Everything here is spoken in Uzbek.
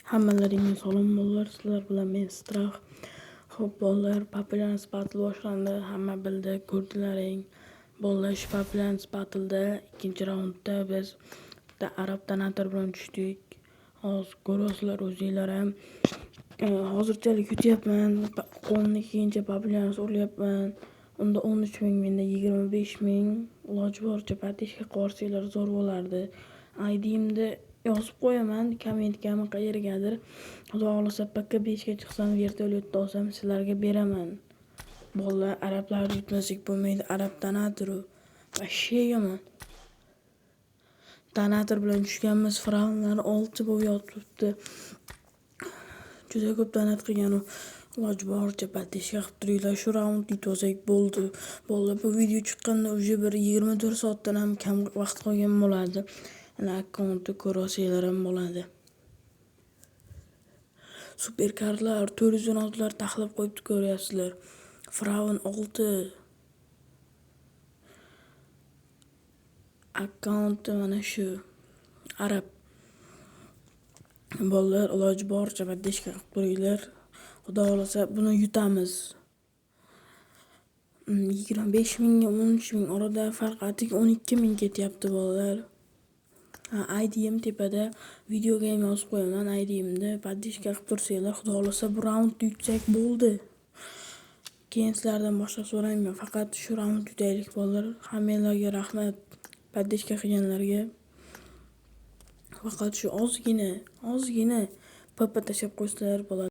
Hammalaringga salom bolalar, sizlar bilan men Strah. Xo'p bolalar, Popular Battle boshlandi. Hamma bildi, ko'rdilaring. Bolalar, shu Popular Battle'da ikkinchi raundda biz bitta arab donator bilan tushdik. Hozir ko'rasizlar o'zinglar ham. Hozirchalik yutyapman. Qo'limni keyincha Popular o'rlayapman. Unda 13.000, menda 25.000. Iloji boricha patishga qorsanglar zo'r bo'lardi. ID'imda yozib qo'yaman, kommentgami qayergadir. Xudo xolasa paka 5 ga chiqsam, vertolyotda olsam sizlarga beraman. Bolalar, arablarni yutmasak bo'lmaydi. Arab donatori vashshe yomon. Donator bilan tushganmiz, fravnlar 6 bo'lib yotibdi. Juda ko'p donat qilgan u. Iloji boricha patishga qilib turinglar. Shu raund yutsak bo'ldi. Bolalar, bu video chiqqanda уже bir 24 soatdan ham kam vaqt qolgan bo'ladi. Ana akkauntni ko'rasizlar ham bo'ladi. Super kartlar 416 lar taxlab qo'yibdi, ko'ryapsizlar. Fravn 6. Akkauntda mana shu arab. Bolalar, iloji boricha patishga qilib turinglar. Xudo xolasa buni yutamiz. 25.000 ga 13.000 orada farq atik 12.000 ketyapti bolalar. ID'm tepada, videoga ham yozib qo'yaman. ID'mda patishga qilib tursanglar, xudo xolasa bu raund yutsak bo'ldi. Keyin sizlardan boshqa so'rayman, faqat shu raund yutaylik bolalar. Hammalarga rahmat, patishga qilganlarga. Faqat shu ozgina PP tashlab qo'ysalar bo'ladi.